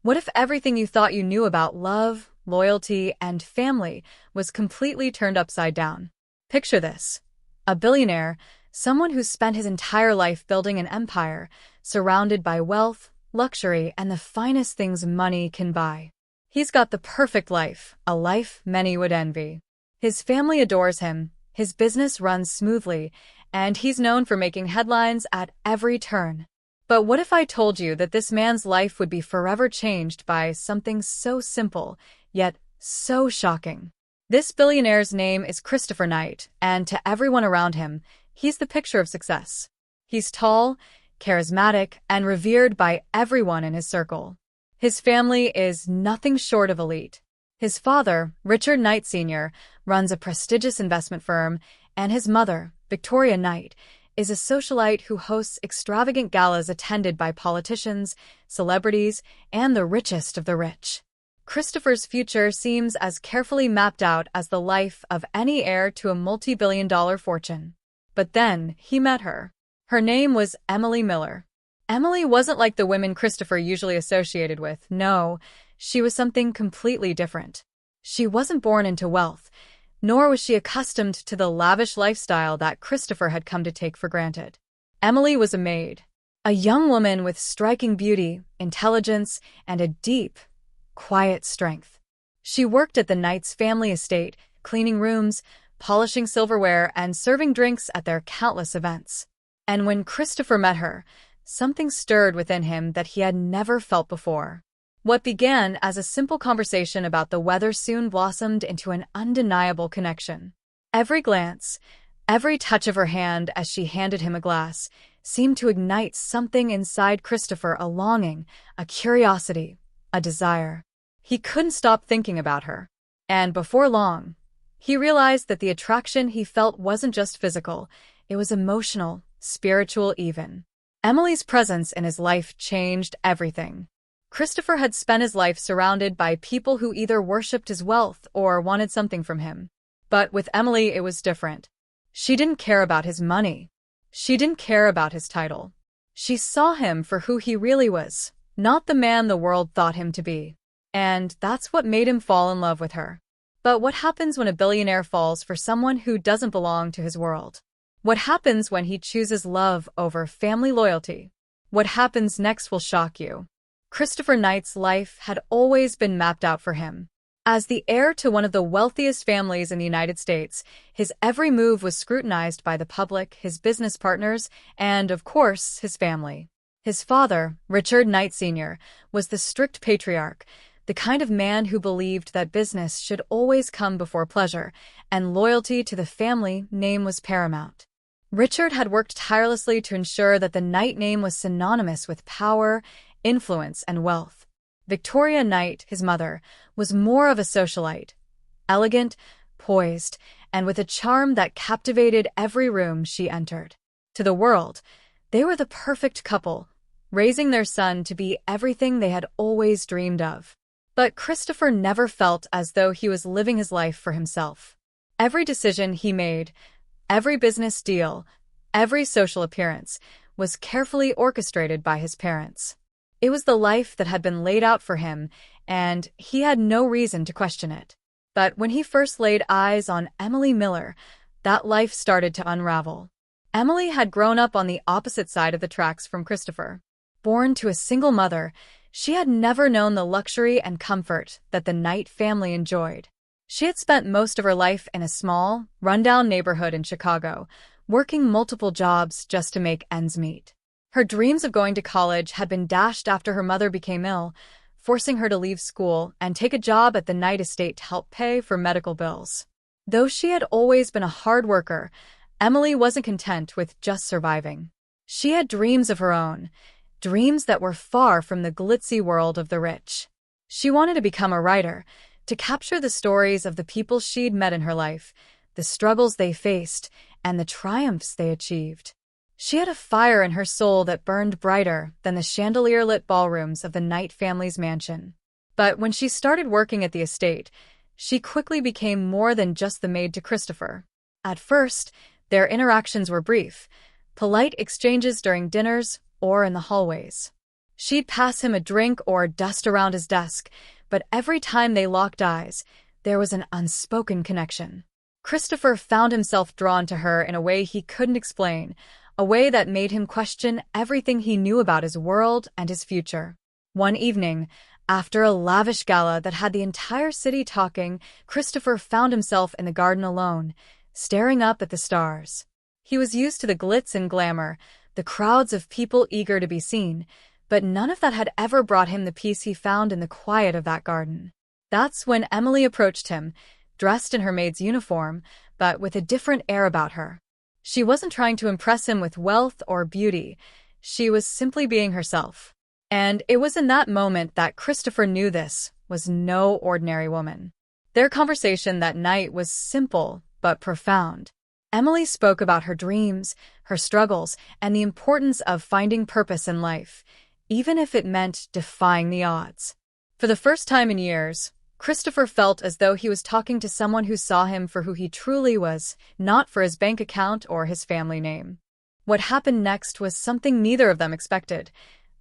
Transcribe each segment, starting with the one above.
What if everything you thought you knew about love, loyalty, and family was completely turned upside down? Picture this. A billionaire, someone who spent his entire life building an empire, surrounded by wealth, luxury, and the finest things money can buy. He's got the perfect life, a life many would envy. His family adores him, his business runs smoothly, and he's known for making headlines at every turn. But what if I told you that this man's life would be forever changed by something so simple, yet so shocking? This billionaire's name is Christopher Knight, and to everyone around him, he's the picture of success. He's tall, charismatic, and revered by everyone in his circle. His family is nothing short of elite. His father, Richard Knight Sr., runs a prestigious investment firm, and his mother, Victoria Knight, is a socialite who hosts extravagant galas attended by politicians, celebrities, and the richest of the rich. Christopher's future seems as carefully mapped out as the life of any heir to a multi-billion-dollar fortune. But then he met her. Her name was Emily Miller. Emily wasn't like the women Christopher usually associated with. No, she was something completely different. She wasn't born into wealth, nor was she accustomed to the lavish lifestyle that Christopher had come to take for granted. Emily was a maid, a young woman with striking beauty, intelligence, and a deep, quiet strength. She worked at the Knights family estate, cleaning rooms, polishing silverware, and serving drinks at their countless events. And when Christopher met her, something stirred within him that he had never felt before. What began as a simple conversation about the weather soon blossomed into an undeniable connection. Every glance, every touch of her hand as she handed him a glass, seemed to ignite something inside Christopher, a longing, a curiosity, a desire. He couldn't stop thinking about her. And before long, he realized that the attraction he felt wasn't just physical, it was emotional, spiritual even. Emily's presence in his life changed everything. Christopher had spent his life surrounded by people who either worshipped his wealth or wanted something from him. But with Emily, it was different. She didn't care about his money. She didn't care about his title. She saw him for who he really was, not the man the world thought him to be. And that's what made him fall in love with her. But what happens when a billionaire falls for someone who doesn't belong to his world? What happens when he chooses love over family loyalty? What happens next will shock you. Christopher Knight's life had always been mapped out for him. As the heir to one of the wealthiest families in the United States, his every move was scrutinized by the public, his business partners, and, of course, his family. His father, Richard Knight Sr., was the strict patriarch, the kind of man who believed that business should always come before pleasure, and loyalty to the family name was paramount. Richard had worked tirelessly to ensure that the Knight name was synonymous with power, influence, and wealth. Victoria Knight, his mother, was more of a socialite, elegant, poised, and with a charm that captivated every room she entered. To the world, they were the perfect couple, raising their son to be everything they had always dreamed of. But Christopher never felt as though he was living his life for himself. Every decision he made, every business deal, every social appearance, was carefully orchestrated by his parents. It was the life that had been laid out for him, and he had no reason to question it. But when he first laid eyes on Emily Miller, that life started to unravel. Emily had grown up on the opposite side of the tracks from Christopher. Born to a single mother, she had never known the luxury and comfort that the Knight family enjoyed. She had spent most of her life in a small, rundown neighborhood in Chicago, working multiple jobs just to make ends meet. Her dreams of going to college had been dashed after her mother became ill, forcing her to leave school and take a job at the Knight estate to help pay for medical bills. Though she had always been a hard worker, Emily wasn't content with just surviving. She had dreams of her own, dreams that were far from the glitzy world of the rich. She wanted to become a writer, to capture the stories of the people she'd met in her life, the struggles they faced, and the triumphs they achieved. She had a fire in her soul that burned brighter than the chandelier-lit ballrooms of the Knight family's mansion. But when she started working at the estate, she quickly became more than just the maid to Christopher. At first, their interactions were brief, polite exchanges during dinners or in the hallways. She'd pass him a drink or dust around his desk, but every time they locked eyes, there was an unspoken connection. Christopher found himself drawn to her in a way he couldn't explain, a way that made him question everything he knew about his world and his future. One evening, after a lavish gala that had the entire city talking, Christopher found himself in the garden alone, staring up at the stars. He was used to the glitz and glamour, the crowds of people eager to be seen, but none of that had ever brought him the peace he found in the quiet of that garden. That's when Emily approached him, dressed in her maid's uniform, but with a different air about her. She wasn't trying to impress him with wealth or beauty. She was simply being herself. And it was in that moment that Christopher knew this was no ordinary woman. Their conversation that night was simple but profound. Emily spoke about her dreams, her struggles, and the importance of finding purpose in life, even if it meant defying the odds. For the first time in years, Christopher felt as though he was talking to someone who saw him for who he truly was, not for his bank account or his family name. What happened next was something neither of them expected.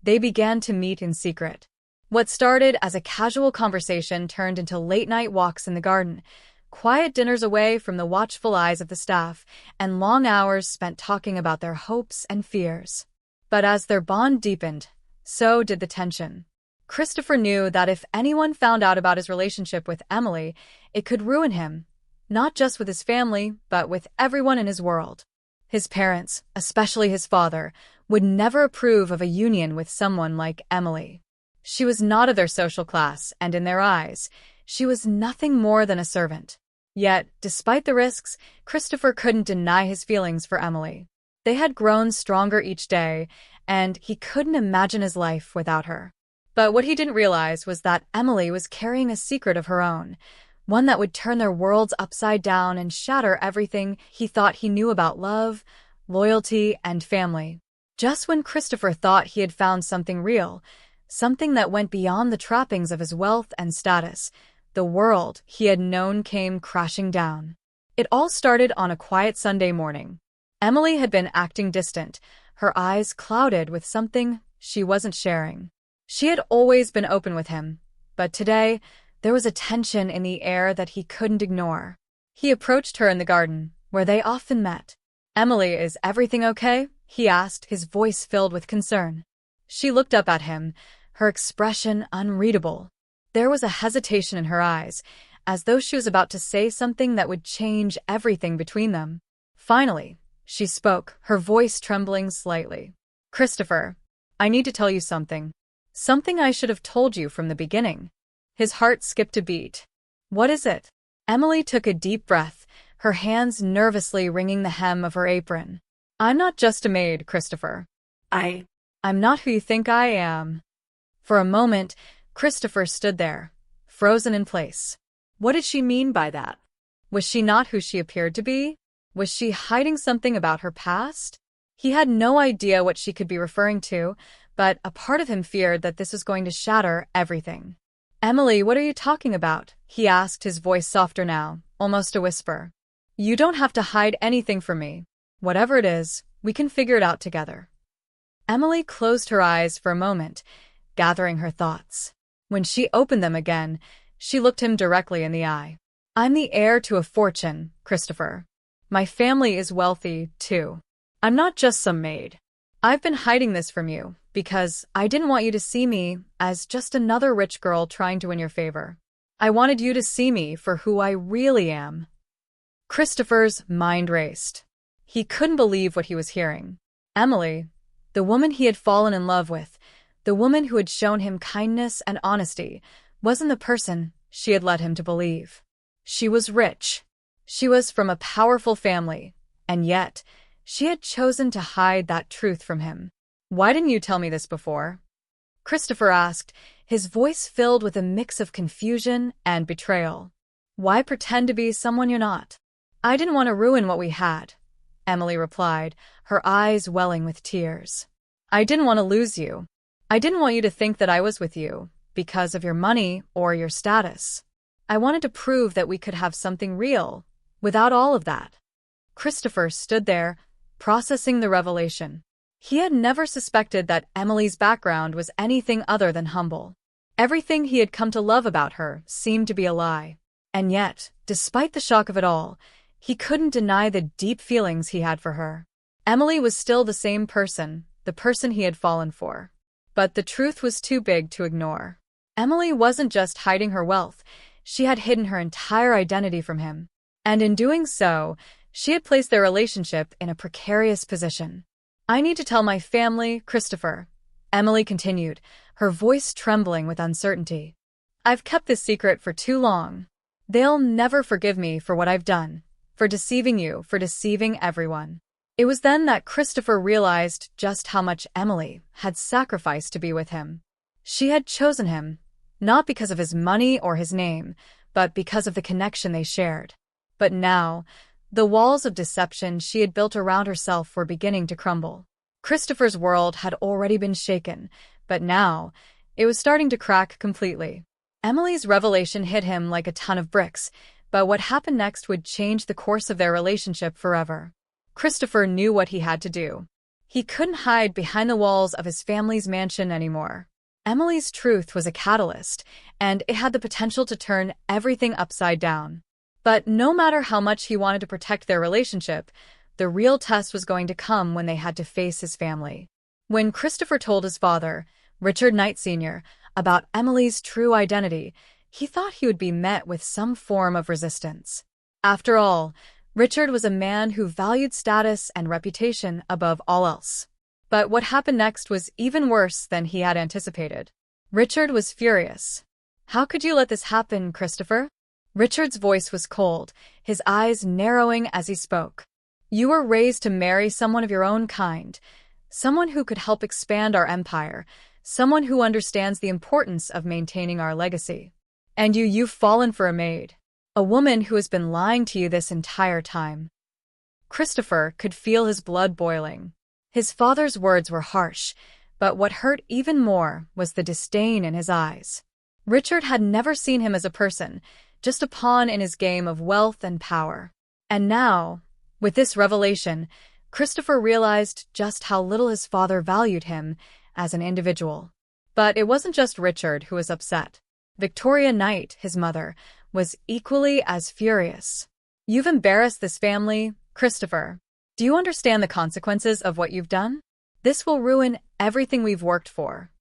They began to meet in secret. What started as a casual conversation turned into late-night walks in the garden, quiet dinners away from the watchful eyes of the staff, and long hours spent talking about their hopes and fears. But as their bond deepened, so did the tension. Christopher knew that if anyone found out about his relationship with Emily, it could ruin him, not just with his family, but with everyone in his world. His parents, especially his father, would never approve of a union with someone like Emily. She was not of their social class, and in their eyes, she was nothing more than a servant. Yet, despite the risks, Christopher couldn't deny his feelings for Emily. They had grown stronger each day, and he couldn't imagine his life without her. But what he didn't realize was that Emily was carrying a secret of her own, one that would turn their worlds upside down and shatter everything he thought he knew about love, loyalty, and family. Just when Christopher thought he had found something real, something that went beyond the trappings of his wealth and status, the world he had known came crashing down. It all started on a quiet Sunday morning. Emily had been acting distant, her eyes clouded with something she wasn't sharing. She had always been open with him, but today there was a tension in the air that he couldn't ignore. He approached her in the garden, where they often met. "Emily, is everything okay?" he asked, his voice filled with concern. She looked up at him, her expression unreadable. There was a hesitation in her eyes, as though she was about to say something that would change everything between them. Finally, she spoke, her voice trembling slightly. "Christopher, I need to tell you something. Something I should have told you from the beginning." His heart skipped a beat. "What is it?" Emily took a deep breath, her hands nervously wringing the hem of her apron. "I'm not just a maid, Christopher. I'm not who you think I am." For a moment, Christopher stood there, frozen in place. What did she mean by that? Was she not who she appeared to be? Was she hiding something about her past? He had no idea what she could be referring to, but a part of him feared that this was going to shatter everything. "Emily, what are you talking about?" he asked, his voice softer now, almost a whisper. "You don't have to hide anything from me. Whatever it is, we can figure it out together." Emily closed her eyes for a moment, gathering her thoughts. When she opened them again, she looked him directly in the eye. "I'm the heir to a fortune, Christopher. My family is wealthy, too. I'm not just some maid. I've been hiding this from you because I didn't want you to see me as just another rich girl trying to win your favor. I wanted you to see me for who I really am." Christopher's mind raced. He couldn't believe what he was hearing. Emily, the woman he had fallen in love with, the woman who had shown him kindness and honesty, wasn't the person she had led him to believe. She was rich. She was from a powerful family, and yet she had chosen to hide that truth from him. "Why didn't you tell me this before?" Christopher asked, his voice filled with a mix of confusion and betrayal. "Why pretend to be someone you're not?" "I didn't want to ruin what we had," Emily replied, her eyes welling with tears. "I didn't want to lose you. I didn't want you to think that I was with you because of your money or your status. I wanted to prove that we could have something real, without all of that." Christopher stood there, processing the revelation. He had never suspected that Emily's background was anything other than humble. Everything he had come to love about her seemed to be a lie. And yet, despite the shock of it all, he couldn't deny the deep feelings he had for her. Emily was still the same person, the person he had fallen for. But the truth was too big to ignore. Emily wasn't just hiding her wealth, she had hidden her entire identity from him. And in doing so, she had placed their relationship in a precarious position. "I need to tell my family, Christopher," Emily continued, her voice trembling with uncertainty. "I've kept this secret for too long. They'll never forgive me for what I've done, for deceiving you, for deceiving everyone." It was then that Christopher realized just how much Emily had sacrificed to be with him. She had chosen him, not because of his money or his name, but because of the connection they shared. But now, the walls of deception she had built around herself were beginning to crumble. Christopher's world had already been shaken, but now, it was starting to crack completely. Emily's revelation hit him like a ton of bricks, but what happened next would change the course of their relationship forever. Christopher knew what he had to do. He couldn't hide behind the walls of his family's mansion anymore. Emily's truth was a catalyst, and it had the potential to turn everything upside down. But no matter how much he wanted to protect their relationship, the real test was going to come when they had to face his family. When Christopher told his father, Richard Knight Sr., about Emily's true identity, he thought he would be met with some form of resistance. After all, Richard was a man who valued status and reputation above all else. But what happened next was even worse than he had anticipated. Richard was furious. "How could you let this happen, Christopher?" Richard's voice was cold, his eyes narrowing as he spoke. "You were raised to marry someone of your own kind, someone who could help expand our empire, someone who understands the importance of maintaining our legacy. And you've fallen for a maid. A woman who has been lying to you this entire time." Christopher could feel his blood boiling. His father's words were harsh, but what hurt even more was the disdain in his eyes. Richard had never seen him as a person, just a pawn in his game of wealth and power. And now, with this revelation, Christopher realized just how little his father valued him as an individual. But it wasn't just Richard who was upset. Victoria Knight, his mother, was equally as furious. "You've embarrassed this family, Christopher. Do you understand the consequences of what you've done? This will ruin everything we've worked for."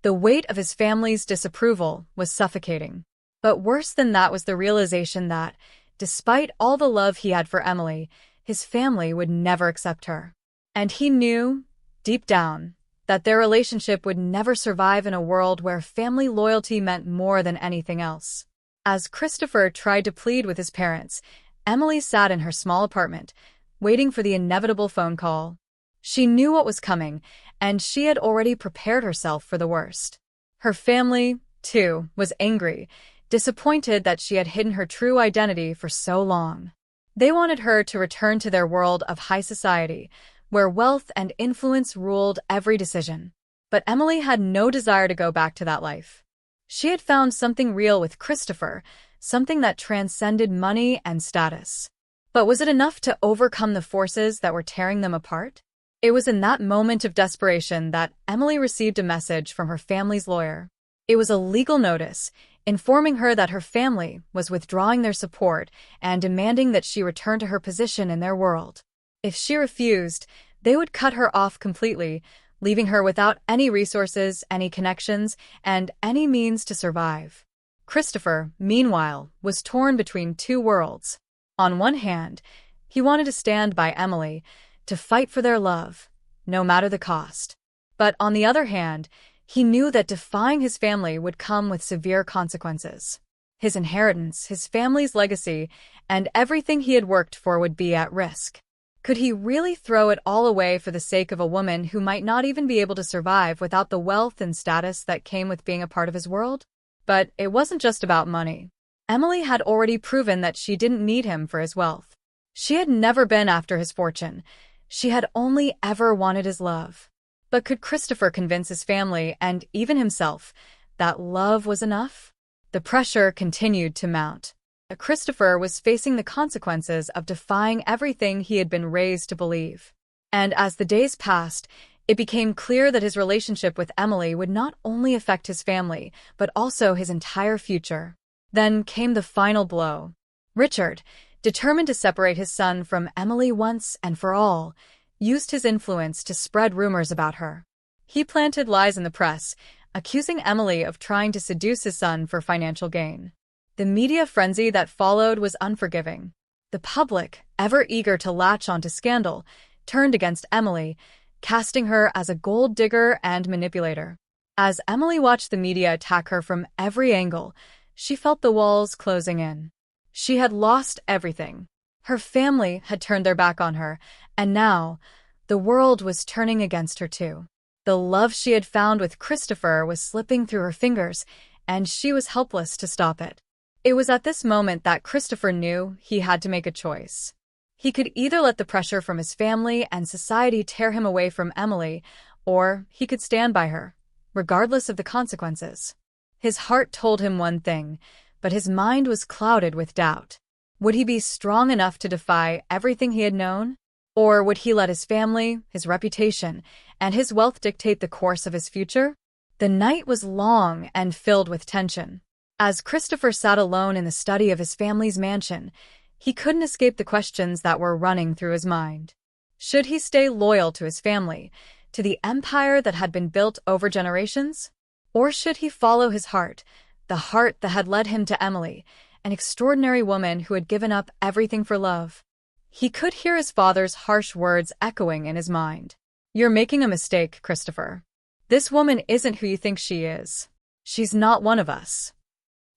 The weight of his family's disapproval was suffocating. But worse than that was the realization that, despite all the love he had for Emily, his family would never accept her. And he knew, deep down, that their relationship would never survive in a world where family loyalty meant more than anything else. As Christopher tried to plead with his parents, Emily sat in her small apartment, waiting for the inevitable phone call. She knew what was coming, and she had already prepared herself for the worst. Her family, too, was angry, disappointed that she had hidden her true identity for so long. They wanted her to return to their world of high society, where wealth and influence ruled every decision. But Emily had no desire to go back to that life. She had found something real with Christopher, something that transcended money and status. But was it enough to overcome the forces that were tearing them apart? It was in that moment of desperation that Emily received a message from her family's lawyer. It was a legal notice, informing her that her family was withdrawing their support and demanding that she return to her position in their world. If she refused, they would cut her off completely, leaving her without any resources, any connections, and any means to survive. Christopher, meanwhile, was torn between two worlds. On one hand, he wanted to stand by Emily, to fight for their love, no matter the cost. But on the other hand, he knew that defying his family would come with severe consequences. His inheritance, his family's legacy, and everything he had worked for would be at risk. Could he really throw it all away for the sake of a woman who might not even be able to survive without the wealth and status that came with being a part of his world? But it wasn't just about money. Emily had already proven that she didn't need him for his wealth. She had never been after his fortune. She had only ever wanted his love. But could Christopher convince his family, and even himself, that love was enough? The pressure continued to mount. Christopher was facing the consequences of defying everything he had been raised to believe. And as the days passed, It became clear that his relationship with Emily would not only affect his family, but also his entire future. Then came the final blow. Richard, determined to separate his son from Emily once and for all, used his influence to spread rumors about her. He planted lies in the press, accusing Emily of trying to seduce his son for financial gain. The media frenzy that followed was unforgiving. The public, ever eager to latch onto scandal, turned against Emily, casting her as a gold digger and manipulator. As Emily watched the media attack her from every angle, she felt the walls closing in. She had lost everything. Her family had turned their back on her, and now, the world was turning against her too. The love she had found with Christopher was slipping through her fingers, and she was helpless to stop it. It was at this moment that Christopher knew he had to make a choice. He could either let the pressure from his family and society tear him away from Emily, or he could stand by her, regardless of the consequences. His heart told him one thing, but his mind was clouded with doubt. Would he be strong enough to defy everything he had known? Or would he let his family, his reputation, and his wealth dictate the course of his future? The night was long and filled with tension. As Christopher sat alone in the study of his family's mansion, he couldn't escape the questions that were running through his mind. Should he stay loyal to his family, to the empire that had been built over generations? Or should he follow his heart, the heart that had led him to Emily, an extraordinary woman who had given up everything for love? He could hear his father's harsh words echoing in his mind. "You're making a mistake, Christopher. This woman isn't who you think she is. She's not one of us."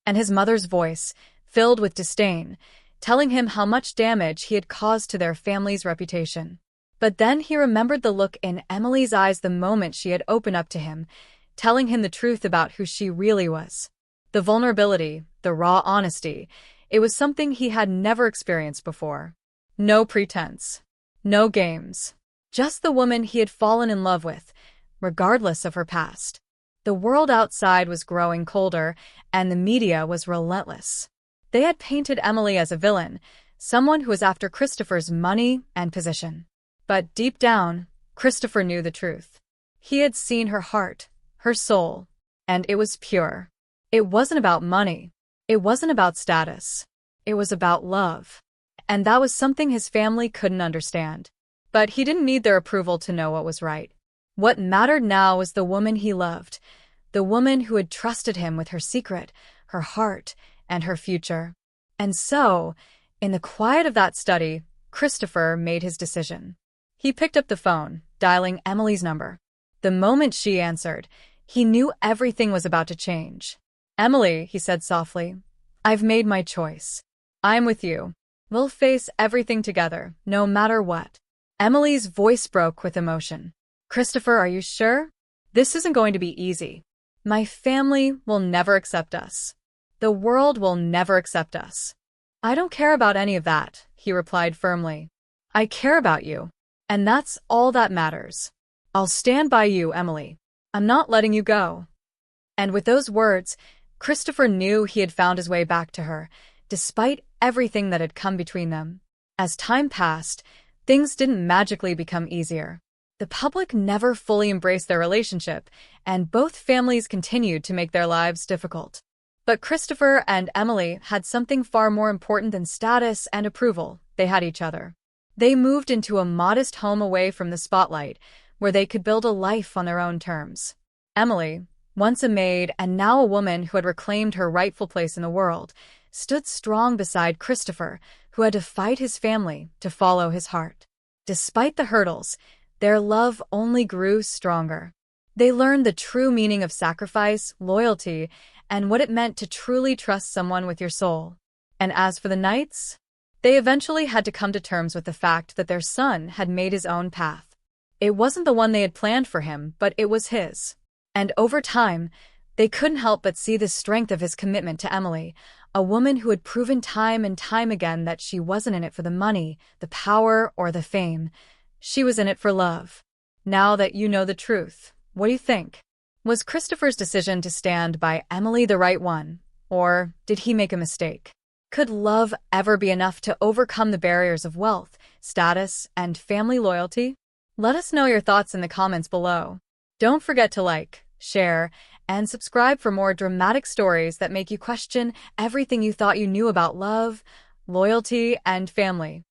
And his mother's voice, filled with disdain, telling him how much damage he had caused to their family's reputation. But then he remembered the look in Emily's eyes the moment she had opened up to him, telling him the truth about who she really was. The vulnerability, the raw honesty, it was something he had never experienced before. No pretense. No games. Just the woman he had fallen in love with, regardless of her past. The world outside was growing colder, and the media was relentless. They had painted Emily as a villain, someone who was after Christopher's money and position. But deep down, Christopher knew the truth. He had seen her heart, her soul, and it was pure. It wasn't about money. It wasn't about status. It was about love. And that was something his family couldn't understand. But he didn't need their approval to know what was right. What mattered now was the woman he loved, the woman who had trusted him with her secret, her heart, and her future. And so, in the quiet of that study, Christopher made his decision. He picked up the phone, dialing Emily's number. The moment she answered, he knew everything was about to change. "Emily," he said softly, "I've made my choice. I'm with you. We'll face everything together, no matter what." Emily's voice broke with emotion. "Christopher, are you sure? This isn't going to be easy. My family will never accept us. The world will never accept us." "I don't care about any of that," he replied firmly. "I care about you. And that's all that matters. I'll stand by you, Emily. I'm not letting you go." And with those words, Christopher knew he had found his way back to her, despite everything that had come between them. As time passed, things didn't magically become easier. The public never fully embraced their relationship, and both families continued to make their lives difficult. But Christopher and Emily had something far more important than status and approval. They had each other. They moved into a modest home away from the spotlight, where they could build a life on their own terms. Emily, once a maid and now a woman who had reclaimed her rightful place in the world, stood strong beside Christopher, who had to fight his family to follow his heart. Despite the hurdles, their love only grew stronger. They learned the true meaning of sacrifice, loyalty, and what it meant to truly trust someone with your soul. And as for the nights, they eventually had to come to terms with the fact that their son had made his own path. It wasn't the one they had planned for him, but it was his. And over time, they couldn't help but see the strength of his commitment to Emily, a woman who had proven time and time again that she wasn't in it for the money, the power, or the fame. She was in it for love. Now that you know the truth, what do you think? Was Christopher's decision to stand by Emily the right one, or did he make a mistake? Could love ever be enough to overcome the barriers of wealth, status, and family loyalty? Let us know your thoughts in the comments below. Don't forget to like, share, and subscribe for more dramatic stories that make you question everything you thought you knew about love, loyalty, and family.